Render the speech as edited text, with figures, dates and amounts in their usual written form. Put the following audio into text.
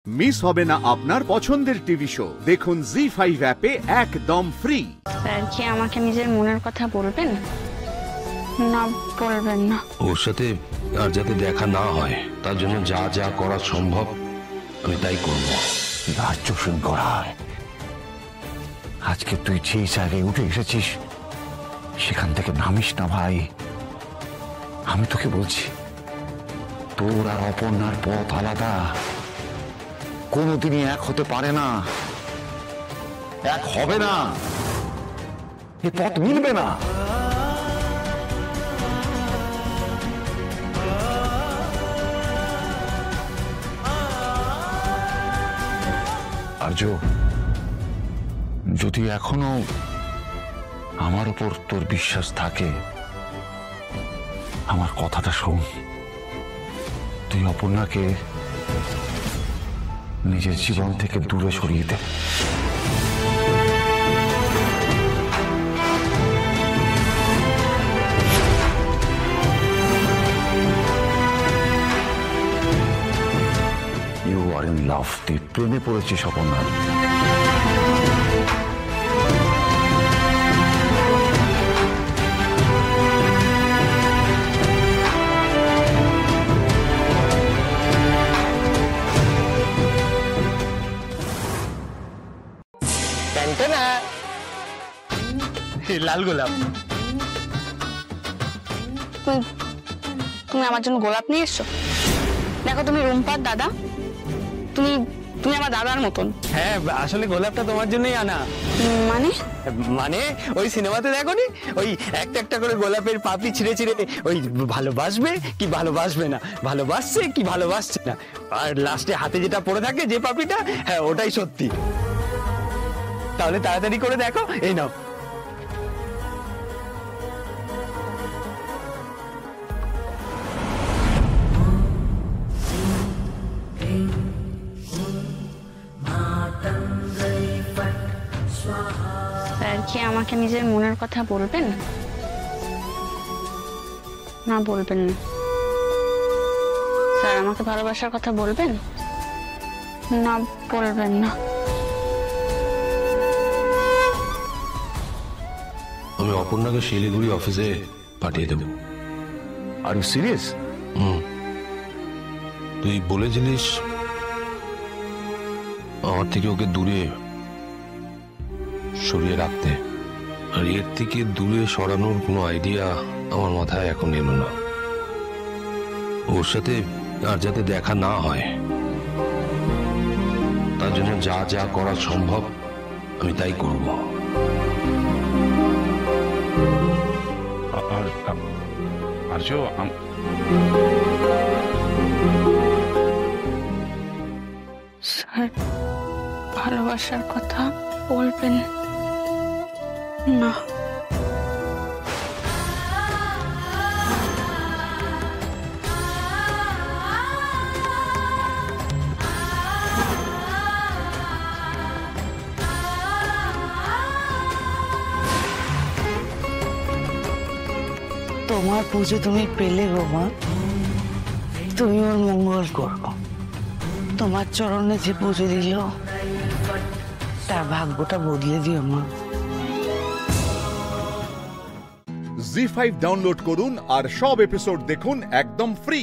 Miss হবে না আপনার পছন্দের টিভি শো। দেখুন জি5 অ্যাপে একদম ফ্রি। স্যার কি আমাকে নিজের মনের কথা বলবেন না বলবেন না? ওর সাথে আর যাতে দেখা না হয় তার জন্য যা যা করা সম্ভব আমি তাই করব। রাজ্য সিংহরায়, আজকে তুই যে জায়গায় উঠে এসেছিস সেখান থেকে নামিস না ভাই। আমি তোকে বলছি, তোর আর অপর্ণার পথ আলাদা, কোনোদিনই এক হতে পারে না, এক হবে না, এ পথ মিলবে না। আর্য, যদি এখনো আমার উপর তোর বিশ্বাস থাকে, আমার কথাটা শোন। তুই অপর্ণাকে নিজের জীবন থেকে দূরে সরিয়ে দে। ইউ আর ইন লাভ, তুই প্রেমে পড়েছিস অপর্ণা। লাল গোলাপ। তুমি আমার জন্য গোলাপ নিয়ে এসছো? দেখো তুমি রুম্পার দাদা, তুমি তুমি আমার দাদার মতন। হ্যাঁ, আসলে গোলাপটা তোমার জন্যই আনা। মানে মানে ওই সিনেমাতে দেখোনি, ওই একটা একটা করে গোলাপের পাপড়ি ছিঁড়ে ছিঁড়ে ওই ভালোবাসবে কি ভালোবাসবে না, ভালোবাসছে কি ভালোবাসছে না, আর লাস্টে হাতে যেটা পড়ে থাকে যে পাপড়িটা, হ্যাঁ ওটাই সত্যি। তাহলে তাড়াতাড়ি করে দেখো, এই নাও। স্যার কি আমাকে নিজের মনের কথা বলবেন না বলবেন না? স্যার আমাকে ভালোবাসার কথা বলবেন না বলবেন না? আমি অপর্ণাকে শিলিগুড়ি অফিসে পাঠিয়ে দেব। Are you serious? তুই বলেছিলিস আমার থেকে ওকে দূরে সরিয়ে রাখতে, আর এর থেকে দূরে সরানোর কোনো আইডিয়া আমার মাথায় এখন এলো না। ওর সাথে আর যাতে দেখা না হয় তার জন্য যা যা করা সম্ভব আমি তাই করব। আর্য, স্যার ভালোবাসার কথা বলবেন না? তোমার পুজো তুমি পেলে গো মা, তুমি ওর মঙ্গল করো। তোমার চরণে যে পুজো দিল তার ভাগ্যটা বদলে দিও মা। জি5 ডাউনলোড করুন আর সব এপিসোড দেখুন একদম ফ্রি।